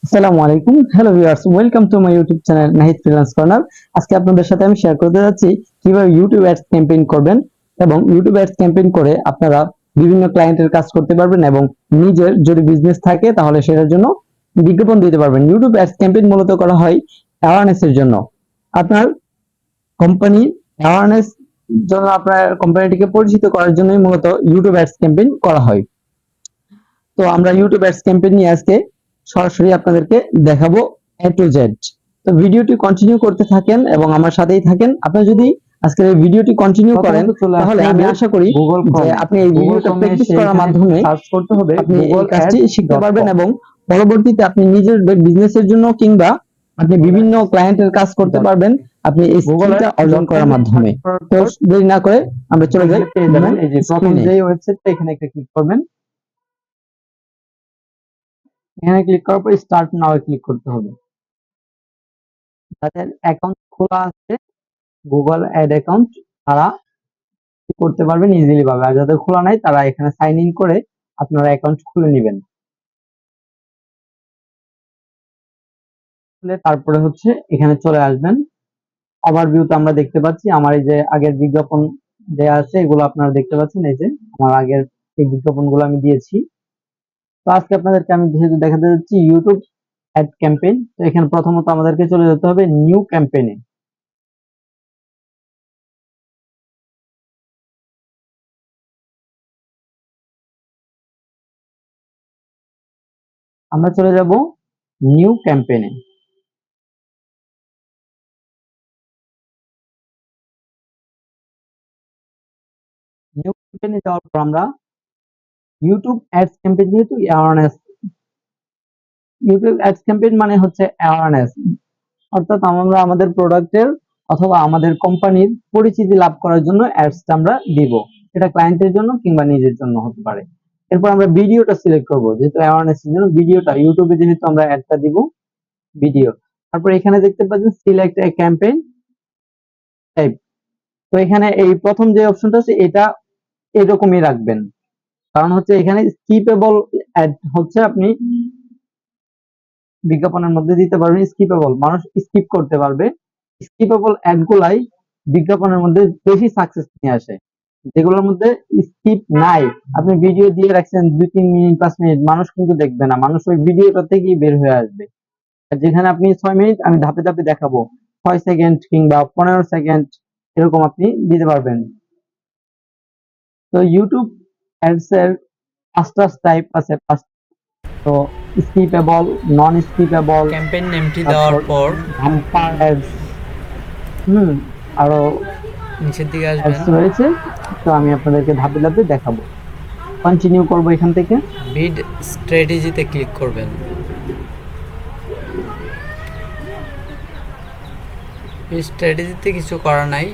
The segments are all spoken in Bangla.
আসসালামু আলাইকুম, hello viewers, welcome to my YouTube channel Nahid freelance corner. আজকে আপনাদের সাথে আমি শেয়ার করতে যাচ্ছি কিভাবে ইউটিউব অ্যাডস ক্যাম্পেইন করবেন এবং ইউটিউব অ্যাডস ক্যাম্পেইন করে আপনারা বিভিন্ন ক্লায়েন্টের কাজ করতে পারবেন এবং নিজের যদি বিজনেস থাকে তাহলে সেটার জন্য বিজ্ঞাপন দিতে পারবেন। ইউটিউব অ্যাডস ক্যাম্পেইন মূলত করা হয় অ্যাওয়ারনেসের জন্য। আপনার কোম্পানি অ্যাওয়ারনেস জন্য আপনার কোম্পানিটিকে পরিচিত করার জন্যই মূলত ইউটিউব অ্যাডস ক্যাম্পেইন করা হয়। তো আমরা ইউটিউব অ্যাডস ক্যাম্পেইন নিয়ে আজকে সরাসরি আপনাদেরকে দেখাবো এ টু জেড। তো ভিডিওটি কন্টিনিউ করতে থাকেন এবং আমার সাথেই থাকেন। আপনি যদি আজকের এই ভিডিওটি কন্টিনিউ করেন তাহলে আমি আশা করি যে আপনি এই ভিডিওটা প্র্যাকটিস করার মাধ্যমে সার্চ করতে হবে আপনি এই গুগল কাজটি শিখতে পারবেন অ্যাডস.কম। এবং পরবর্তীতে আপনি নিজের বিজনেসের জন্য কিংবা আপনি বিভিন্ন ক্লায়েন্টের কাজ করতে পারবেন আপনি এই স্কিলটা অর্জন করার মাধ্যমে। তো দেরি না করে আমরা চলে যাই। পেয়ে যাবেন এই যে প্রথম যে ওয়েবসাইটটা, এখানে একটা ক্লিক করবেন। এখানে ক্লিক করার পর স্টার্ট নাও ক্লিক করতে হবে। যাদের অ্যাকাউন্ট খোলা আছে গুগল অ্যাড অ্যাকাউন্ট, তারা করতে পারবেন ইজিলি ভাবে, আর যাদের খোলা নাই তারা এখানে সাইন ইন করে আপনারা অ্যাকাউন্ট খুলে নেবেন। তারপরে হচ্ছে এখানে চলে আসবেন। ওভারভিউতে আমরা দেখতে পাচ্ছি আমার এই যে আগের বিজ্ঞাপন দেয়া আছে, এগুলো আপনারা দেখতে পাচ্ছেন। এই যে আমার আগের এই বিজ্ঞাপনগুলো আমি দিয়েছি। তো আজকে আপনাদেরকে আমি যেহেতু দেখাতে যাচ্ছি ইউটিউব অ্যাড ক্যাম্পেইন, তো এখানে প্রথমত আমাদেরকে চলে যেতে হবে নিউ ক্যাম্পেইনে। আমরা চলে যাব নিউ ক্যাম্পেইনে। নিউ ক্যাম্পেইনে যাওয়ার পর আমরা ইউটিউব অ্যাডস ক্যাম্পেইন, যেহেতু অ্যাওয়ারনেস, ইউটিউব অ্যাডস ক্যাম্পেইন মানে হচ্ছে অ্যাওয়ারনেস, অর্থাৎ আমরা আমাদের প্রোডাক্টের অথবা আমাদের কোম্পানির পরিচিতি লাভ করার জন্য অ্যাডসটা আমরা দিব। এটা ক্লায়েন্টের জন্য কিংবা নিজের জন্য হতে পারে। এরপর আমরা ভিডিওটা সিলেক্ট করব, যেহেতু অ্যাওয়ারনেসের জন্য ভিডিওটা, ইউটিউবে যেহেতু আমরা অ্যাডটা দিব ভিডিও। তারপর এখানে দেখতে পাচ্ছেন সিলেক্ট এ ক্যাম্পেইন টাইপ। তো এখানে এই প্রথম যে অপশনটা আছে এটা এরকমই রাখবেন, কারণ হচ্ছে এখানে স্কিপেবল অ্যাড হচ্ছে আপনি বিজ্ঞাপনের মধ্যে দিতে পারবেন স্কিপেবল, মানুষ স্কিপ করতে পারবে। স্কিপেবল অ্যাড গুলাই বিজ্ঞাপনের মধ্যে বেশি সাকসেস নিয়ে আসে। যেগুলোর মধ্যে স্কিপ নাই, আপনি ভিডিও দিয়ে রাখছেন 2-3 মিনিট 5 মিনিট, মানুষ কিন্তু দেখবে না, মানুষ ওই ভিডিওটা থেকেই বের হয়ে আসবে। আর যেখানে আপনি 6 মিনিট আমি ধাপে ধাপে দেখাবো, 6 সেকেন্ড কিংবা 15 সেকেন্ড এরকম আপনি দিতে পারবেন। তো ইউটিউব অ্যাডস এর 5টা টাইপ আছে, তো স্কিপেবল, নন স্কিপেবল, ক্যাম্পেইন নেমটি দেওয়ার তারপর পর বাম্পার অ্যাডস, আরো নিচের দিকে আসবেন, অ্যাডস রয়েছে। তো আমি আপনাদেরকে ধাপে ধাপে দেখাবো। কন্টিনিউ করব এখান থেকে। বিড স্ট্র্যাটেজিতে ক্লিক করবেন। বিড স্ট্র্যাটেজিতে কিছু করা নাই।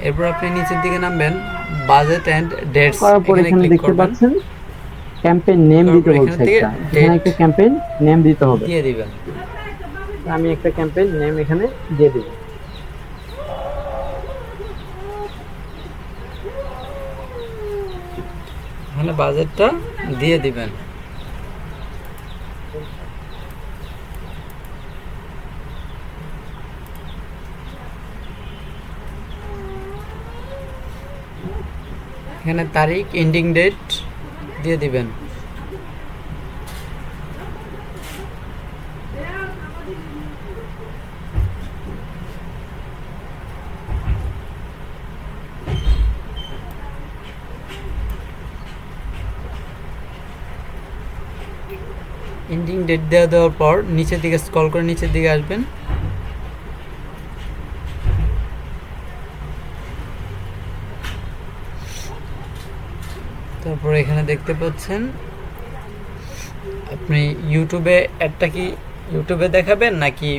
এরপর আপনি নিচের দিকে নামবেন, বাজেট এন্ড ডেটস করার পর এখানে এখানে ক্লিক দেখতে করবেন। পাচ্ছেন ক্যাম্পেইন নেম দিতে তারপর বলছে, এখান থেকে এখানে একটা ক্যাম্পেইন নেম দিতে হবে। দিয়ে দিবেন। আমি একটা ক্যাম্পেইন নেম এখানে দিয়ে দেব। এখানে বাজেটটা দিয়ে দিবেন। এখানে তারিখ, এন্ডিং ডেট দিয়ে দিবেন। এন্ডিং ডেট দেওয়ার পর নিচের দিকে স্ক্রল করে নিচের দিকে আসবেন। তারপর এখানে দেখতে পাচ্ছেন আপনি ইউটিউবে অ্যাডটা কি ইউটিউবে দেখাবেন নাকি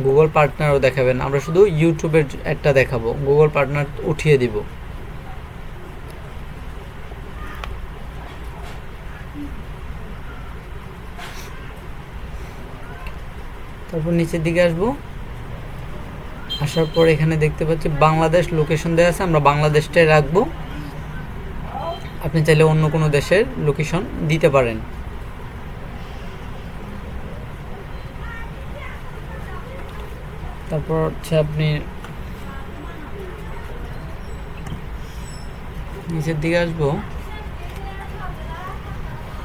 গুগল পার্টনারও দেখাবেন। আমরা শুধু ইউটিউবের অ্যাডটা দেখাবো, গুগল পার্টনার উঠিয়ে দিব। তারপর নিচের দিকে আসবো, আসার পর এখানে দেখতে পাচ্ছি বাংলাদেশ লোকেশন দেওয়া আছে, আমরা বাংলাদেশটাই রাখবো। আপনি চাইলে অন্য কোনো দেশের লোকেশন দিতে পারেন। তারপর হচ্ছে আপনি নিচের দিকে আসবো,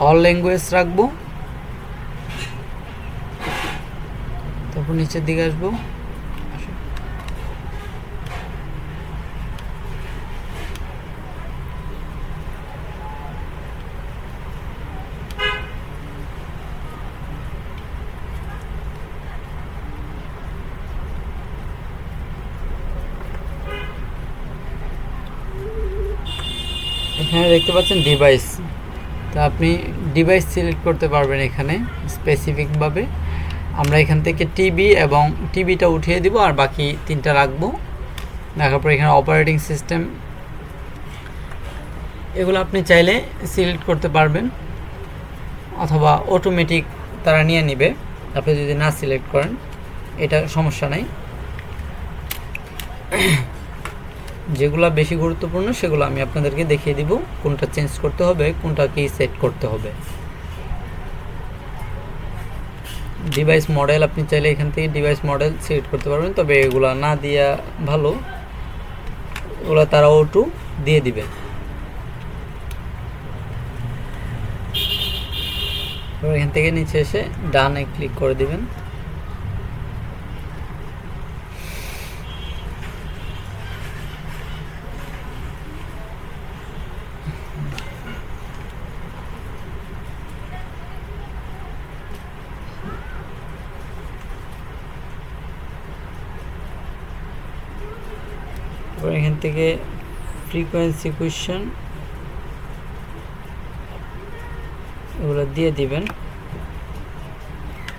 অল ল্যাঙ্গুয়েজ রাখবো, তারপর নিচের দিকে আসবো, এখানে দেখতে পাচ্ছেন ডিভাইস। তো আপনি ডিভাইস সিলেক্ট করতে পারবেন এখানে স্পেসিফিকভাবে। আমরা এখান থেকে টিভি এবং টিভিটা উঠিয়ে দিব আর বাকি তিনটা রাখবো। রাখার পর এখানে অপারেটিং সিস্টেম, এগুলো আপনি চাইলে সিলেক্ট করতে পারবেন অথবা অটোমেটিক তারা নিয়ে নেবে আপনি যদি না সিলেক্ট করেন, এটা সমস্যা নাই। যেগুলো বেশি গুরুত্বপূর্ণ সেগুলো আমি আপনাদেরকে দেখিয়ে দিব, কোনটা চেঞ্জ করতে হবে, কোনটা কি সেট করতে হবে। ডিভাইস মডেল, আপনি চাইলে এখান থেকে ডিভাইস মডেল সিলেক্ট করতে পারবেন, তবে এগুলো না দিয়া ভালো, ওগুলো তারা O2 দিয়ে দিবে। এখান থেকে নিচে এসে ডানে ক্লিক করে দিবেন। এখান থেকে ফ্রিকোয়েন্সি কোয়েশ্চেন এগুলো দিয়ে দিবেন।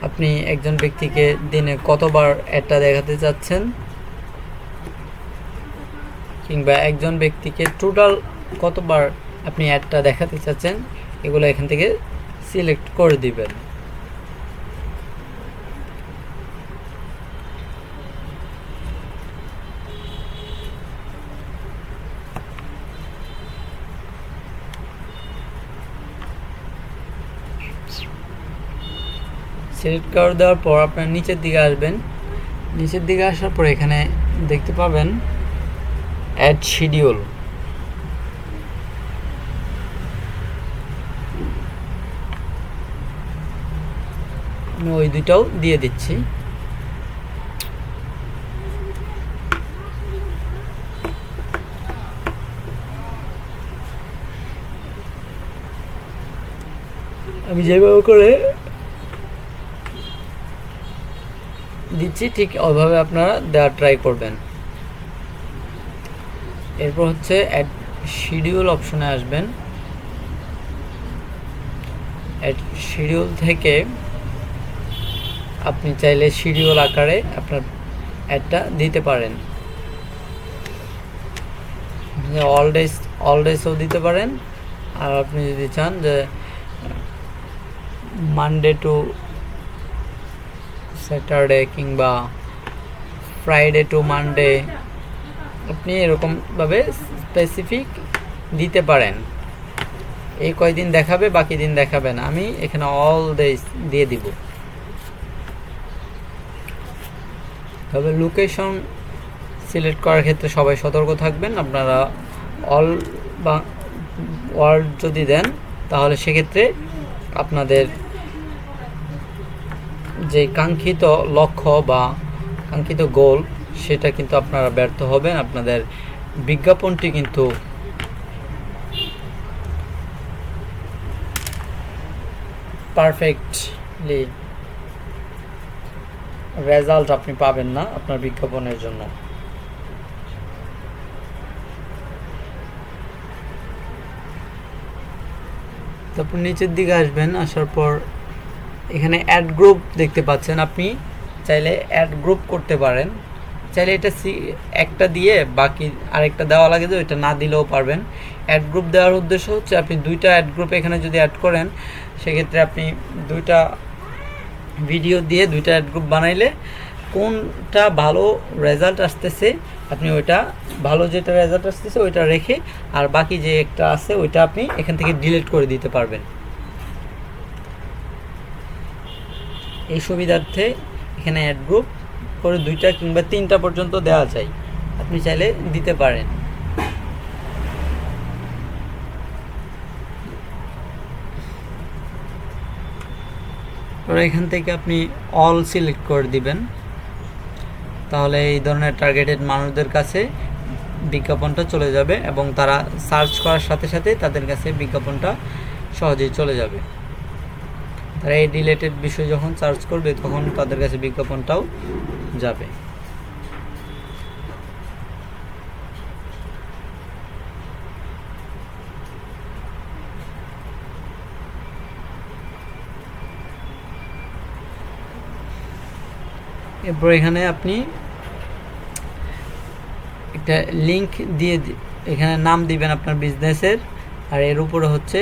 আপনি একজন ব্যক্তিকে দিনে কতবার অ্যাডটা দেখাতে চাচ্ছেন, কিংবা একজন ব্যক্তিকে টোটাল কতবার আপনি অ্যাডটা দেখাতে চাচ্ছেন, এগুলো এখান থেকে সিলেক্ট করে দিবেন। সিলেক্ট করে দেওয়ার পর আপনার নিচের দিকে আসবেন। নিচের দিকে আসার পর এখানে দেখতে পাবেন অ্যাড শিডিউল। আমি ওই দুইটাও দিয়ে দিচ্ছি। আমি যেভাবে করে দিচ্ছি ঠিক ওইভাবে আপনারা দেওয়ার ট্রাই করবেন। এরপর হচ্ছে অ্যাড শিডিউল অপশনে আসবেন। অ্যাড শিডিউল থেকে আপনি চাইলে শিডিউল আকারে আপনার অ্যাডটা দিতে পারেন। অল ডেজও দিতে পারেন, আর আপনি যদি চান যে মানডে টু স্যাটারডে কিংবা ফ্রাইডে টু মানডে, আপনি এরকমভাবে স্পেসিফিক দিতে পারেন। এই কয়দিন দেখাবে, বাকি দিন দেখাবে না। আমি এখানে অল ডেজ দিয়ে দিব। তবে লোকেশন সিলেক্ট করার ক্ষেত্রে সবাই সতর্ক থাকবেন। আপনারা অল বা ওয়ার্ল্ড যদি দেন, তাহলে সেক্ষেত্রে আপনাদের যে কাঙ্ক্ষিত লক্ষ্য বা কাঙ্ক্ষিত গোল, সেটা কিন্তু আপনারা ব্যর্থ হবেন। আপনাদের বিজ্ঞাপনটি কিন্তু পারফেক্টলি রেজাল্ট আপনি পাবেন না আপনার বিজ্ঞাপনের জন্য। তারপর নিচের দিকে আসবেন। আসার পর এখানে অ্যাড গ্রুপ দেখতে পাচ্ছেন। আপনি চাইলে অ্যাড গ্রুপ করতে পারেন। চাইলে এটা একটা দিয়ে বাকি আরেকটা দেওয়া লাগে, যে ওইটা না দিলেও পারবেন। অ্যাড গ্রুপ দেওয়ার উদ্দেশ্য হচ্ছে আপনি দুইটা অ্যাড গ্রুপ এখানে যদি অ্যাড করেন, সেক্ষেত্রে আপনি দুইটা ভিডিও দিয়ে দুইটা অ্যাড গ্রুপ বানাইলে কোনটা ভালো রেজাল্ট আসতেছে, আপনি ওইটা ভালো যেটা রেজাল্ট আসতেছে ওইটা রেখে, আর বাকি যে একটা আছে ওইটা আপনি এখান থেকে ডিলিট করে দিতে পারবেন। এই সুবিধার্থে এখানে অ্যাড গ্রুপ করে 2টা কিংবা 3টা পর্যন্ত দেওয়া যায়, আপনি চাইলে দিতে পারেন। এখান থেকে আপনি অল সিলেক্ট করে দিবেন, তাহলে এই ধরনের টার্গেটেড মানুষদের কাছে বিজ্ঞাপনটা চলে যাবে এবং তারা সার্চ করার সাথে সাথে তাদের কাছে বিজ্ঞাপনটা সহজেই চলে যাবে। তারা এই রিলেটেড বিষয় যখন সার্চ করবে তখন তাদের কাছে বিজ্ঞাপনটাও যাবে। এরপর এখানে আপনি একটা লিংক দিয়ে এখানে নাম দিবেন আপনার বিজনেসের, আর এর উপরে হচ্ছে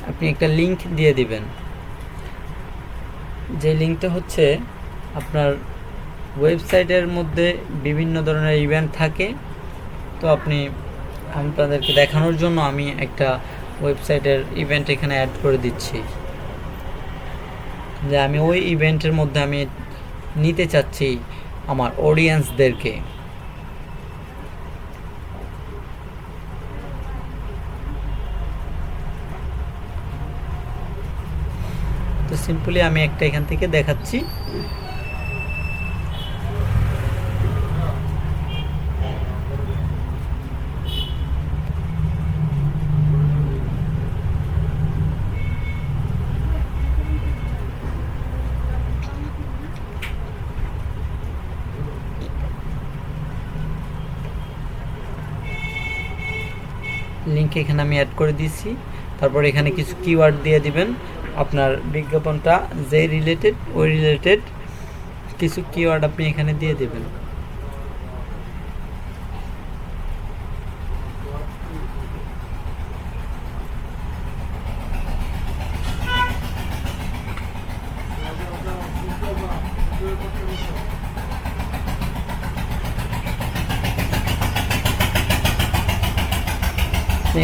আপনি একটা লিংক দিয়ে দিবেন, যে লিংকটা হচ্ছে আপনার ওয়েবসাইটের মধ্যে বিভিন্ন ধরনের ইভেন্ট থাকে। তো আমি আপনাদেরকে দেখানোর জন্য আমি একটা ওয়েবসাইটের ইভেন্ট এখানে অ্যাড করে দিচ্ছি, যে আমি ওই ইভেন্টের মধ্যে আমি নিতে চাচ্ছি আমার অডিয়েন্সদেরকে। তো সিম্পলি আমি একটা এখান থেকে দেখাচ্ছি। লিংক এখানে আমি অ্যাড করে দিয়েছি। তারপর এখানে কিছু কিওয়ার্ড দিয়ে দিবেন, আপনার বিজ্ঞাপনটা যে রিলেটেড ওই রিলেটেড কিছু কিওয়ার্ড আপনি এখানে দিয়ে দেবেন।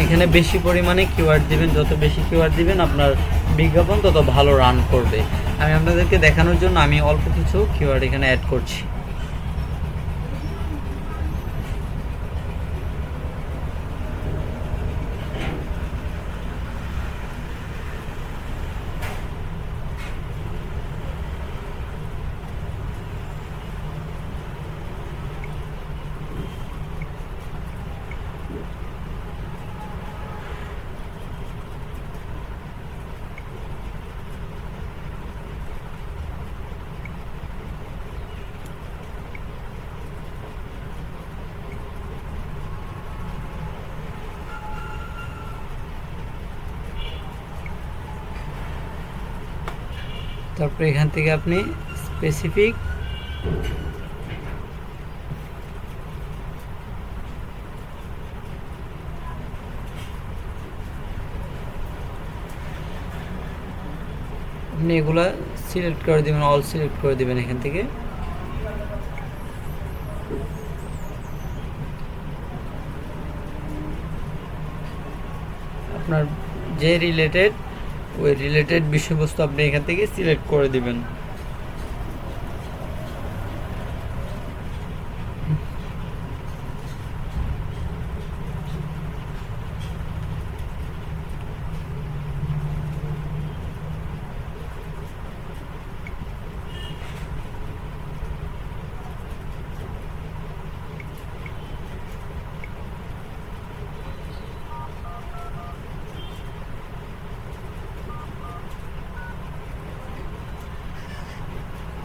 এখানে বেশি পরিমাণে কিওয়ার্ড দিবেন, যত বেশি কিওয়ার্ড দিবেন আপনার বিজ্ঞাপন তত ভালো রান করবে। আমি আপনাদেরকে দেখানোর জন্য আমি অল্প কিছু কিওয়ার্ড এখানে অ্যাড করছি। তারপরে এখান থেকে আপনি স্পেসিফিক আপনি এগুলা সিলেক্ট করে দিবেন, অল সিলেক্ট করে দিবেন এখান থেকে। আপনার যে রিলেটেড ওই রিলেটেড বিষয়বস্তু আপনি এখান থেকে সিলেক্ট করে দিবেন।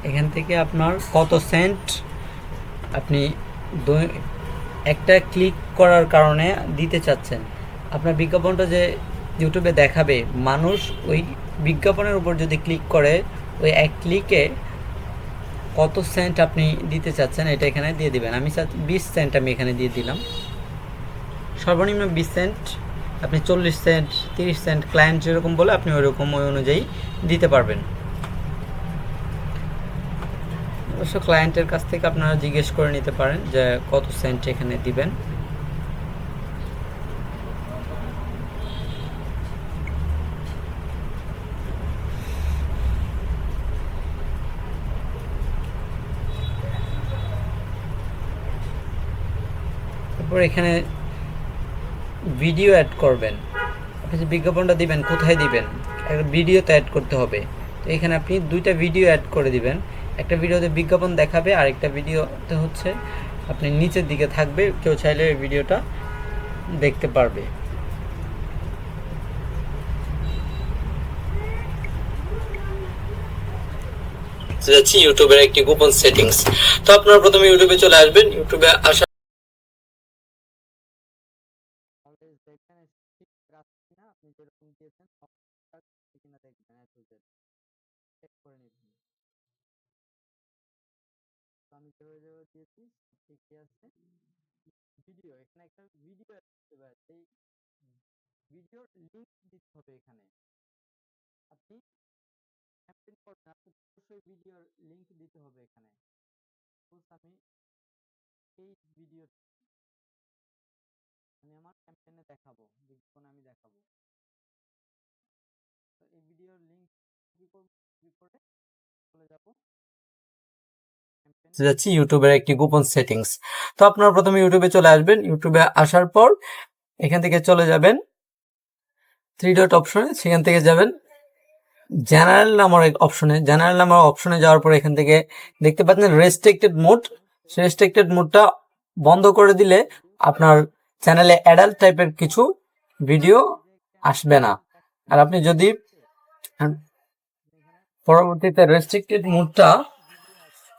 এখান থেকে আপনার কত সেন্ট আপনি একটা ক্লিক করার কারণে দিতে চাচ্ছেন, আপনার বিজ্ঞাপনটা যে ইউটিউবে দেখাবে, মানুষ ওই বিজ্ঞাপনের উপর যদি ক্লিক করে ওই এক ক্লিকে কত সেন্ট আপনি দিতে চাচ্ছেন এটা এখানে দিয়ে দিবেন। আমি 20 সেন্ট আমি এখানে দিয়ে দিলাম, সর্বনিম্ন 20 সেন্ট। আপনি 40 সেন্ট 30 সেন্ট ক্লায়েন্ট যেরকম বলে আপনি ওইরকম ওই অনুযায়ী দিতে পারবেন। অবশ্য ক্লায়েন্টের কাছ থেকে আপনারা জিজ্ঞেস করে নিতে পারেন যে কত সেন্ট এখানে দিবেন। তারপর এখানে ভিডিও অ্যাড করবেন। আপনি যে বিজ্ঞাপনটা দিবেন কোথায় দিবেন, একটা ভিডিওতে অ্যাড করতে হবে। তো এখানে আপনি দুইটা ভিডিও অ্যাড করে দিবেন, একটা ভিডিওতে বিজ্ঞাপন দেখাবে আর একটা ভিডিওতে হচ্ছে আপনি নিচের দিকে থাকবে, কেউ চাইলে এই ভিডিওটা দেখতে পারবে। যাচ্ছি ইউটিউবের একটি গোপন সেটিংস। তো আপনারা প্রথমে ইউটিউবে চলে আসবেন, ইউটিউবে আসা আপনি যেরকম দিয়েছেন কিনা দেখবেন চেক করে নেবেন। আমি যেভাবে দিয়েছি ঠিকই আছে। ভিডিও, এখানে একটা ভিডিও আসতে পারে, সেই ভিডিওর লিংক দিতে হবে। এখানে আপনি ক্যাম্পেইন করবেন, আপনি অবশ্যই ভিডিওর লিংক দিতে হবে। এখানে আমি এই ভিডিও আমি আমার ক্যাম্পেইনে দেখাবো, বিজ্ঞাপনে আমি দেখাবো। তো এই ভিডিওর লিংক কি করব, কি করে চলে যাব যাচ্ছি ইউটিউবের একটি গোপন সেটিংস। তো আপনারা প্রথমে ইউটিউবে চলে আসবেন, ইউটিউবে আসার পর এখান থেকে চলে যাবেন থ্রি ডট অপশনে, সেখান থেকে যাবেন জেনারেল নামের অপশনে। জেনারেল নামের অপশনে যাওয়ার পর এখান থেকে দেখতে পাচ্ছেন রেস্ট্রিক্টেড মোড। রেস্ট্রিক্টেড মোডটা বন্ধ করে দিলে আপনার চ্যানেলে অ্যাডাল্ট টাইপের কিছু ভিডিও আসবে না। আর আপনি যদি পরবর্তীতে রেস্ট্রিক্টেড মোডটা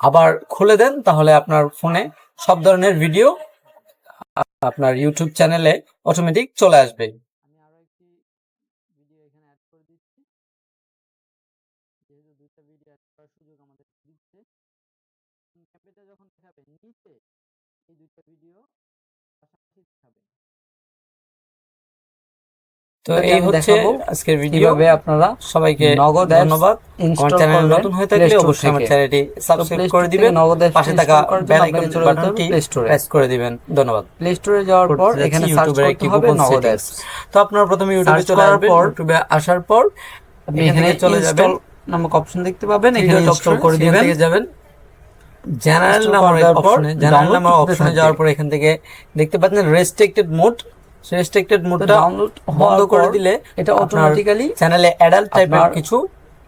আবার খুলে দেন তাহলে আপনার ফোনে সব ধরনের ভিডিও আপনার ইউটিউব চ্যানেলে অটোমেটিক চলে আসবে। আমি আরো একটি ভিডিও এখানে অ্যাড করে দিচ্ছি, যেহেতু দুটো ভিডিও অ্যাড করার সুযোগ আমাদের দিচ্ছে। ক্যাম্পেইনটা যখন দেখাবে নিচে এই দুটো ভিডিও পাশাপাশি দেখাবে। তো এই হচ্ছে আজকের ভিডিও। কিভাবে আপনারা সবাইকে নগদ ধন্যবাদ। আমার চ্যানেল নতুন হয়ে থাকলে অবশ্যই আমার চ্যানেলটি সাবস্ক্রাইব করে দিবেন, পাশে থাকা বেল আইকন বাটনটি প্রেস করে দিবেন। ধন্যবাদ। প্লে স্টোরে যাওয়ার পর এখানে ইউটিউবের একটি গোপন সেটিংস। তো আপনারা প্রথমে ইউটিউবে চলে আসবেন, ইউটিউবে আসার পর আপনি এখানে চলে যাবেন, নামক অপশন দেখতে পাবেন, এখানে ইনস্টল করে দিবেন। থেকে যাবেন জেনারেল নামের অপশনে, জেনারেল নামের অপশনে যাওয়ার পর এখান থেকে দেখতে পাচ্ছেন রেস্ট্রিক্টেড মোড। রেস্ট্রিক্টেড মোডটা ডাউনলোড বন্ধ করে দিলে এটা অটোমেটিক্যালি চ্যানেলে অ্যাডাল্ট টাইপের কিছু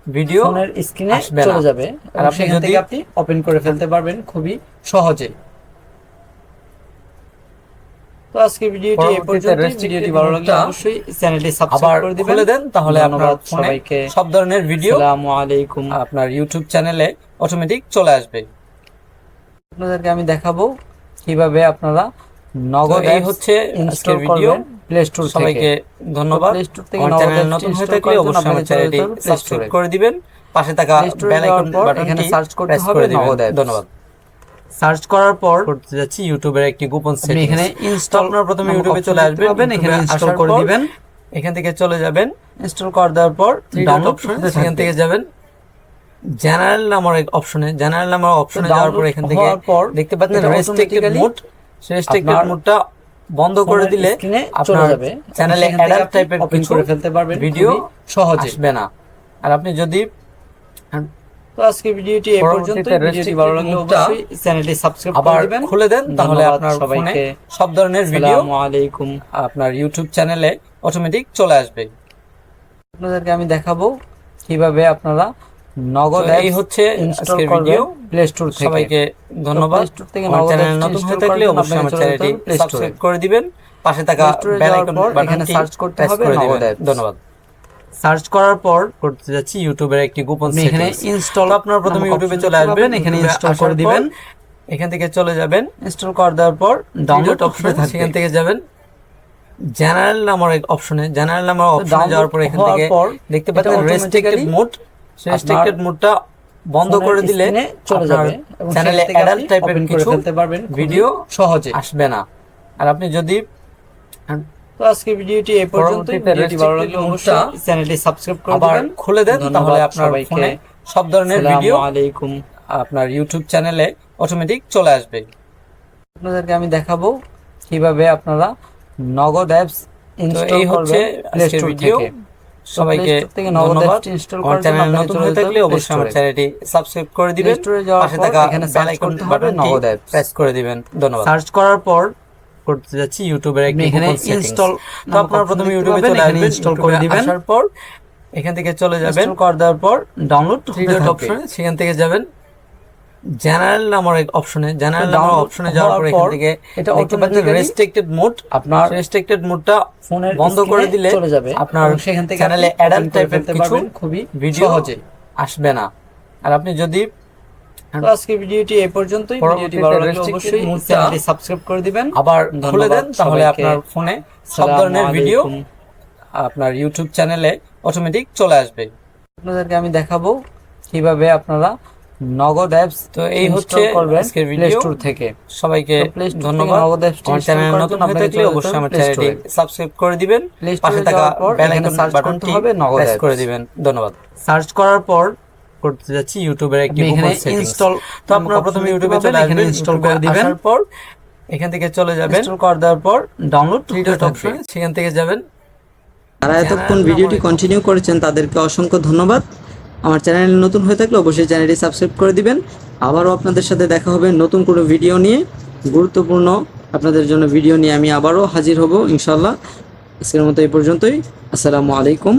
ভিডিও ফোনের স্ক্রিনে চলে যাবে আর আপনি সেখান থেকে আপনি ওপেন করে ফেলতে পারবেন খুবই সহজে। তো আজকে ভিডিওটি এই পর্যন্ত। ভিডিওটি ভালো লাগলে অবশ্যই চ্যানেলটি সাবস্ক্রাইব করে দিবেন, খুলে দেন, তাহলে আপনার সবাইকে সব ধরনের ভিডিও আসসালামু আলাইকুম আপনার ইউটিউব চ্যানেলে অটোমেটিক চলে আসবে। আপনাদেরকে আমি দেখাবো কিভাবে আপনারা নগদ এই হচ্ছে আজকের ভিডিও। প্লে স্টোর থেকে সবাইকে ধন্যবাদ। প্লে স্টোর থেকে আমার চ্যানেল নতুন হয়ে থাকলে অবশ্যই আমার চ্যানেলটি সাবস্ক্রাইব করে দিবেন, পাশে থাকা বেল আইকন বাটনটি সার্চ করতে হবে নগদ। ধন্যবাদ। সার্চ করার পর করতে যাচ্ছি ইউটিউবের একটি গোপন সেটিংস। এখানে ইনস্টল, আপনারা প্রথমে ইউটিউবে চলে আসবেন, এখানে ইনস্টল করে দিবেন, এখান থেকে চলে যাবেন। ইনস্টল করে দেওয়ার পর ডাউনলোড অপশন, সেখান থেকে যাবেন জেনারেল নামের অপশনে। জেনারেল নামের অপশনে যাওয়ার পর এখান থেকে দেখতে পাচ্ছেন রেস্ট্রিক্টেড মোড। রেস্ট্রিক্টেড মোডটা বন্ধ করে দিলে আপনার চ্যানেলে অ্যাডাল্ট টাইপের কিছু ফেলতে পারবেন, ভিডিও সহজে আসবে না। আর আপনি যদি তো আজকে ভিডিওটি এই পর্যন্ত। ভিডিওটি ভালো লাগলে অবশ্যই চ্যানেলটি সাবস্ক্রাইব করে দিবেন, খুলে দেন, তাহলে আপনার সবাইকে সব ধরনের ভিডিও আসসালামু আলাইকুম আপনার ইউটিউব চ্যানেলে অটোমেটিক চলে আসবে। আপনাদেরকে আমি দেখাবো কিভাবে আপনারা নগদ এই হচ্ছে আজকের ভিডিও। প্লে স্টোর থেকে সবাইকে ধন্যবাদ। প্লে স্টোর থেকে আমার চ্যানেল নতুন হয়ে থাকলে অবশ্যই আমার চ্যানেলটি সাবস্ক্রাইব করে দিবেন, পাশে থাকা বেল আইকন বাটনটি সার্চ করতে হবে নগদ। ধন্যবাদ। সার্চ করার পর করতে যাচ্ছি ইউটিউবের একটি গোপন সেটিংস। এখানে ইনস্টল, আপনারা প্রথমে ইউটিউবে চলে আসবেন, এখানে ইনস্টল করে দিবেন, এখান থেকে চলে যাবেন। ইনস্টল করে দেওয়ার পর ডাউনলোড অপশনে সেখান থেকে যাবেন জেনারেল নামের অপশনে। জেনারেল নামের অপশনে যাওয়ার পর এখান থেকে দেখতে পাচ্ছেন রেস্ট্রিক্টেড মোড। রেস্ট্রিক্টেড মোডটা বন্ধ করে দিলে চলে যাবে চ্যানেলে অ্যাডাল্ট টাইপের কিছু ফেলতে পারবেন, ভিডিও সহজে আসবে না। আর আপনি যদি তো আজকে ভিডিওটি এই পর্যন্ত। ভিডিওটি ভালো লাগলে অবশ্যই চ্যানেলটি সাবস্ক্রাইব করে দিবেন, খুলে দেন, তাহলে আপনার ফোনে সব ধরনের ভিডিও আসসালামু আলাইকুম আপনার ইউটিউব চ্যানেলে অটোমেটিক চলে আসবে। আপনাদেরকে আমি দেখাবো কিভাবে আপনারা নগদ অ্যাপস ইনস্টল করবেন প্লে স্টোর থেকে। সবাইকে ধন্যবাদ। আমার চ্যানেল নতুন হয়ে থাকলে অবশ্যই আমার চ্যানেলটি সাবস্ক্রাইব করে দিবেন, পাশে থাকা বেল আইকন বাটনটি প্রেস করে দিবেন। ধন্যবাদ। সার্চ করার পর করতে যাচ্ছি ইউটিউবের একটি এখানে ইনস্টল। তো নামক আপনারা option প্রথমে দেখতে ইউটিউবে পাবেন, চলে এখানে আসবেন, install করে দিবেন। আসার পর এখান থেকে চলে যাবেন, ইনস্টল করে দেওয়ার পর ডাউনলোড থ্রি ডট অপশনে, সেখান থেকে যাবেন জেনারেল নামের অপশনে। জেনারেল নামের download অপশনে যাওয়ার পর হওয়ার এখান পর থেকে এটা দেখতে পাচ্ছেন automatically রেস্ট্রিক্টেড মোড। আপনার রেস্ট্রিক্টেড মোডটা ফোনের বন্ধ করে দিলে চলে যাবে, আপনার এবং সেখান থেকে চ্যানেলে আপনি অ্যাডাল্ট open করে টাইপের ফেলতে কিছু পারবেন খুবই ভিডিও সহজে। আসবে না। আর আপনি যদি তো আজকে ভিডিওটি এই পর্যন্তই। ভিডিওটি পরবর্তীতে ভালো লাগলে restricted অবশ্যই mood টা চ্যানেলটি সাবস্ক্রাইব করে দিবেন। আবার খুলে দেন, ধন্যবাদ তাহলে সবাইকে। আপনার ফোনে সব আসসালামু ধরনের ভিডিও আলাইকুম। আপনার ইউটিউব চ্যানেলে অটোমেটিক চলে আসবে। আপনাদেরকে আমি দেখাবো কিভাবে আপনারা নগদ অ্যাপস তো এই হচ্ছে করবেন আজকের প্লে ভিডিও। স্টোর থেকে। সবাইকে তো Play Store ধন্যবাদ। থেকে নগদ অ্যাপসটি আমার install চ্যানেল করার নতুন জন্য হয়ে আপনাকে থাকলে চলে যেতে অবশ্যই হবে আমার Play চ্যানেলটি Store-এ। সাবস্ক্রাইব করে দিবেন, Play Store-এ পাশে থাকা যাওয়ার পর বেল এখানে আইকন search করতে বাটনটি হবে নগদ প্রেস করে apps। দিবেন। ধন্যবাদ। সার্চ করার পর করতে যাচ্ছি ইউটিউবের একটি আপনি এখানে গুগল সেটিংস। install তো আপনারা নামক প্রথমে option ইউটিউবে দেখতে চলে পাবেন, আসবেন, এখানে install ইউটিউবে করে দিবেন। আসার পর এখান থেকে চলে যাবেন ইনস্টল করে দেওয়ার পর ডাউনলোড থ্রি ডট অপশনে, সেখান থেকে যাবেন। যারা এতক্ষণ ভিডিওটি কন্টিনিউ করেছেন তাদেরকে অসংখ্য ধন্যবাদ। আমার চ্যানেল নতুন হয়ে থাকলে অবশ্যই চ্যানেলটি সাবস্ক্রাইব করে দিবেন। আবারও আপনাদের সাথে দেখা হবে নতুন কোনো ভিডিও নিয়ে, গুরুত্বপূর্ণ আপনাদের জন্য ভিডিও নিয়ে আমি আবারও হাজির হব ইনশাল্লাহ। আজকের মতো এই পর্যন্তই। আসসালামু আলাইকুম।